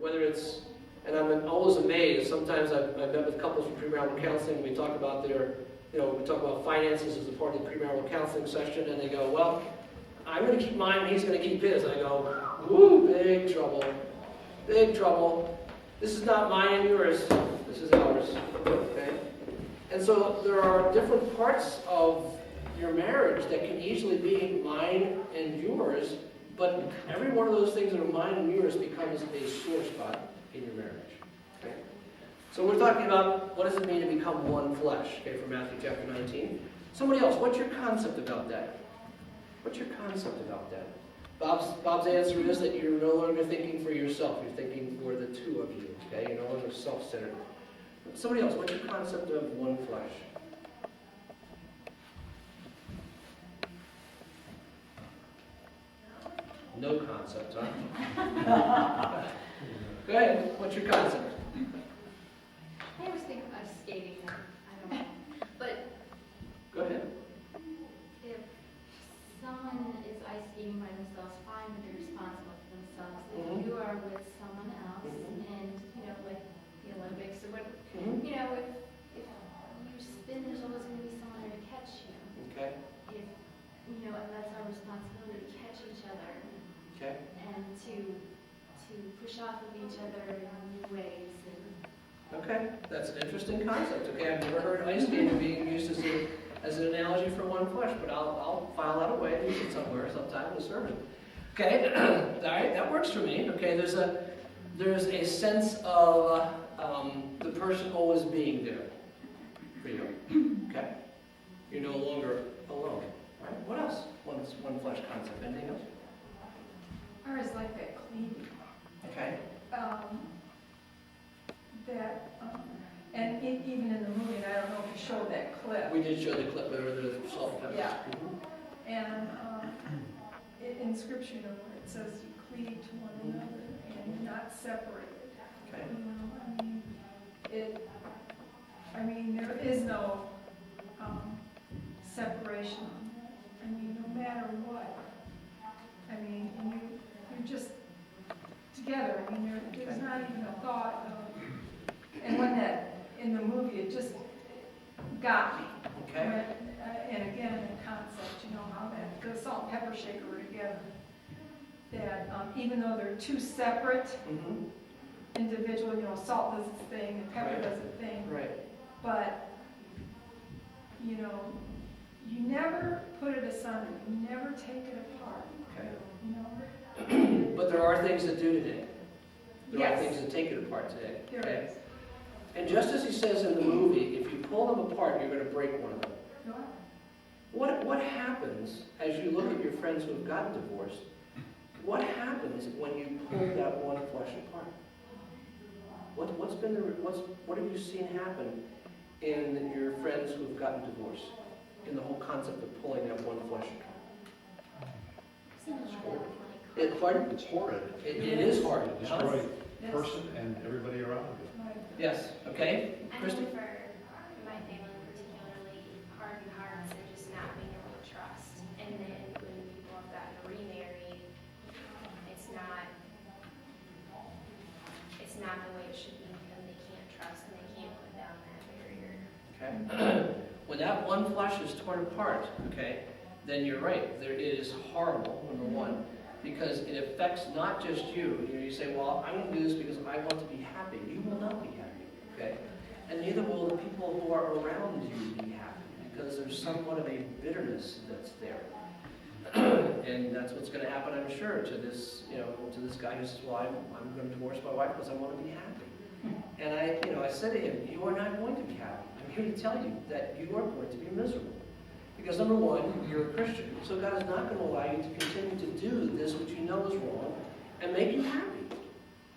whether it's, and I'm always amazed, sometimes I've met with couples from premarital counseling, and we talk about their, we talk about finances as a part of the premarital counseling session, and they go, well, I'm going to keep mine, and he's going to keep his. And I go, woo, big trouble, big trouble. This is not mine and yours, this is ours, okay? And so there are different parts of your marriage that can easily be mine and yours, but every one of those things that are mine and yours becomes a sore spot in your marriage. Okay? So we're talking about what does it mean to become one flesh, okay, from Matthew chapter 19. Somebody else, what's your concept about that? What's your concept about that? Bob's answer is that you're no longer thinking for yourself, you're thinking for the two of you, okay? You're no longer self-centered. Somebody else, what's your concept of one flesh? No concept, huh? Go ahead. What's your concept? I always think of ice skating. I don't know. But go ahead. If someone is ice skating by themselves, fine, but they're responsible for themselves. If you are with someone else, and with the Olympics or what, if you spin, there's always going to be someone there to catch you. Okay. If and that's our responsibility to catch each other. Okay. And to push off of each other in new ways. Okay, that's an interesting concept. Okay, I've never heard ice skating being used as an analogy for one flesh, but I'll file that away and use it somewhere sometime in the sermon. Okay, all right, that works for me. Okay, there's a sense of the person always being there for you. Okay, you're no longer alone. All right, what else? One flesh concept. Anything else? Or is like that cleaving. Okay. And even in the movie, and I don't know if you showed that clip. We did show the clip where there's salt and pepper. Yeah. And in Scripture, where it says you cleave to one another and you're not separated. Okay. There is no separation. No matter what. You're just together. There's not even a thought of. And when that in the movie, it just got me. Okay. And again, the concept, how that the salt and pepper shaker were together. That even though they're two separate individual, salt does its thing and pepper does its thing. Right. But you never put it asunder. You never take it apart. Okay. But there are things that do today. There are things that take it apart today. There is. And just as he says in the movie, if you pull them apart, you're going to break one of them. What happens as you look at your friends who have gotten divorced? What happens when you pull that one flesh apart? What have you seen happen in your friends who have gotten divorced? In the whole concept of pulling that one flesh apart. It's horrid. It is horrid. It destroys the person and everybody around it. Yes. Okay. I Christy? know for my family particularly, hardened hearts and just not being able to trust. And then when people have gotten remarried, it's not the way it should be because they can't trust and they can't put down that barrier. Okay. When that one flesh is torn apart, okay, then you're right. It is horrible, number one, because it affects not just you. You say, well, I'm going to do this because I want to be happy. You will not be happy, okay? And neither will the people who are around you be happy because there's somewhat of a bitterness that's there. And that's what's going to happen, I'm sure, to this, to this guy who says, well, I'm going to divorce my wife because I want to be happy. And I said to him, you are not going to be happy. I'm here to tell you that you are going to be miserable. Because number one, you're a Christian, so God is not going to allow you to continue to do this which you know is wrong and make you happy.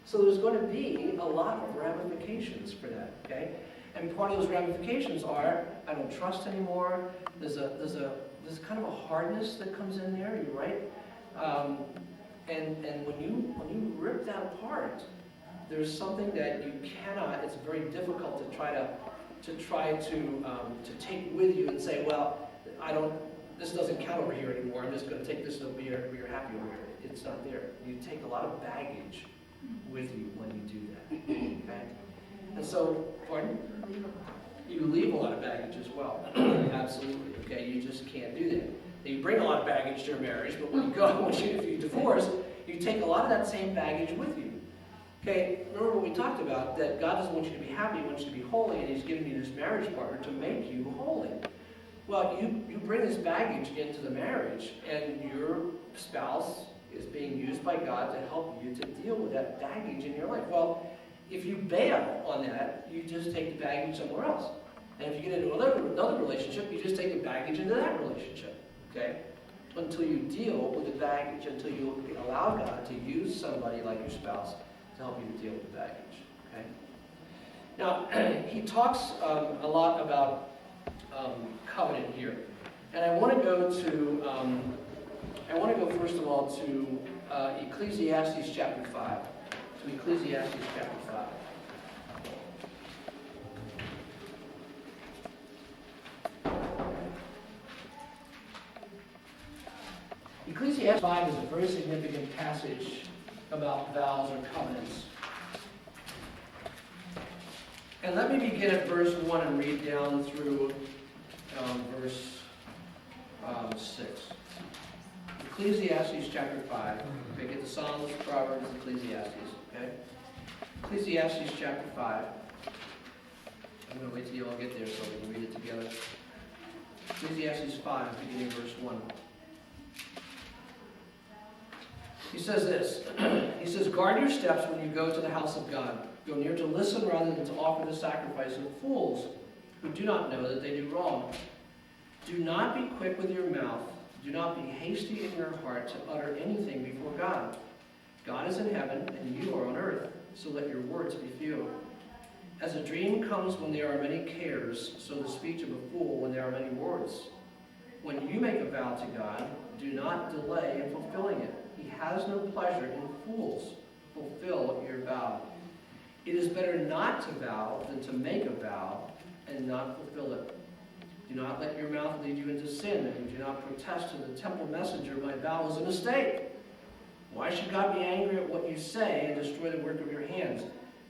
So there's going to be a lot of ramifications for that, okay? And part of those ramifications are, I don't trust anymore. There's kind of a hardness that comes in there. You're right. And when you rip that apart, there's something that you cannot. It's very difficult to try to take with you and say, well, this doesn't count over here anymore. I'm just going to take this over here. You're happy over here. It's not there. You take a lot of baggage with you when you do that. Okay? And so, pardon? You leave a lot of baggage as well. Absolutely. Okay? You just can't do that. Now, you bring a lot of baggage to your marriage, but when you go, if you divorce, you take a lot of that same baggage with you. Okay? Remember what we talked about, that God doesn't want you to be happy, He wants you to be holy, and He's given you this marriage partner to make you holy. Well, you bring this baggage into the marriage, and your spouse is being used by God to help you to deal with that baggage in your life. Well, if you bail on that, you just take the baggage somewhere else. And if you get into another relationship, you just take the baggage into that relationship. Okay? Until you deal with the baggage, until you allow God to use somebody like your spouse to help you to deal with the baggage. Okay? Now, he talks a lot about covenant here. And I want to go first of all to Ecclesiastes chapter 5. To Ecclesiastes chapter 5. Ecclesiastes 5 is a very significant passage about vows or covenants. And let me begin at verse 1 and read down through verse 6. Ecclesiastes chapter 5. Okay, get the Psalms, Proverbs, Ecclesiastes. Okay? Ecclesiastes chapter 5. I'm going to wait till you all get there so we can read it together. Ecclesiastes 5, beginning verse 1. He says this. He says, guard your steps when you go to the house of God. Go near to listen rather than to offer the sacrifice of fools who do not know that they do wrong. Do not be quick with your mouth. Do not be hasty in your heart to utter anything before God. God is in heaven and you are on earth, so let your words be few. As a dream comes when there are many cares, so the speech of a fool when there are many words. When you make a vow to God, do not delay in fulfilling it. He has no pleasure in fools. Fulfill your vow. It is better not to vow than to make a vow and not fulfill it. Do not let your mouth lead you into sin, and do not protest to the temple messenger, my vow was a mistake. Why should God be angry at what you say and destroy the work of your hands?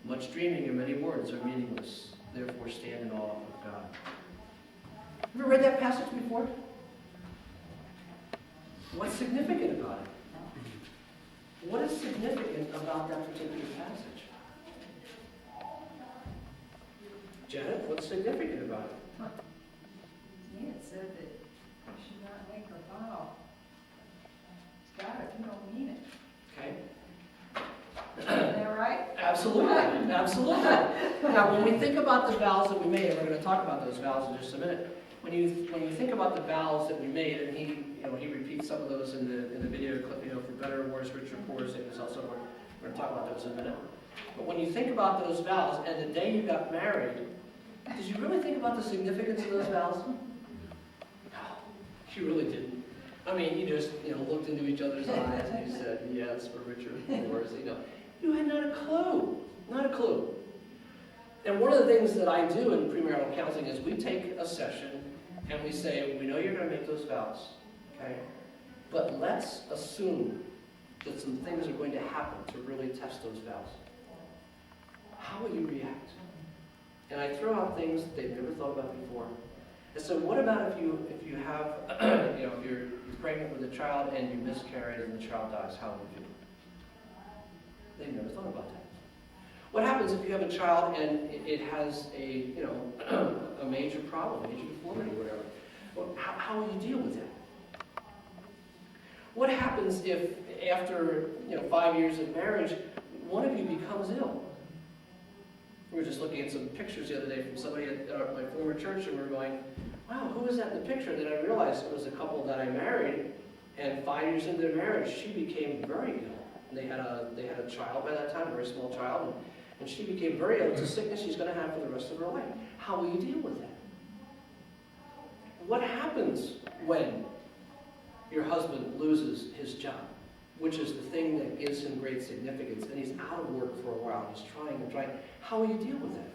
Much dreaming and many words are meaningless. Therefore stand in awe of God. Have you ever read that passage before? What's significant about it? What is significant about that particular passage? Janet, what's significant about it? Yeah, it said that you should not make a vow to God if you don't mean it. Okay. Is that right? Absolutely. Absolutely. Now, when we think about the vows that we made, and we're going to talk about those vows in just a minute. When you think about the vows that we made, and he repeats some of those in the video clip, for better or worse, richer, poor, sickness, health, so forth. We're going to talk about those in a minute. But when you think about those vows, and the day you got married, did you really think about the significance of those vows? No, you really didn't. I mean, you just, looked into each other's eyes and you said, yes, for richer, for worse, You had not a clue. Not a clue. And one of the things that I do in premarital counseling is we take a session and we say, we know you're going to make those vows, okay? But let's assume that some things are going to happen to really test those vows. How will you react? And I throw out things that they've never thought about before. And so what about if you have, if you're pregnant with a child and you miscarry and the child dies, how would you? They've never thought about that. What happens if you have a child and it has a major problem, a major deformity, whatever? Well, how will you deal with that? What happens if after 5 years of marriage, one of you becomes ill? We were just looking at some pictures the other day from somebody at my former church, and we were going, wow, who was that in the picture? And then I realized it was a couple that I married, and 5 years into their marriage, she became very ill. And they had a child by that time, a very small child, and she became very ill. It's a sickness she's going to have for the rest of her life. How will you deal with that? What happens when your husband loses his job, which is the thing that gives him great significance, and he's out of work for a while, he's trying and trying? How will you deal with that?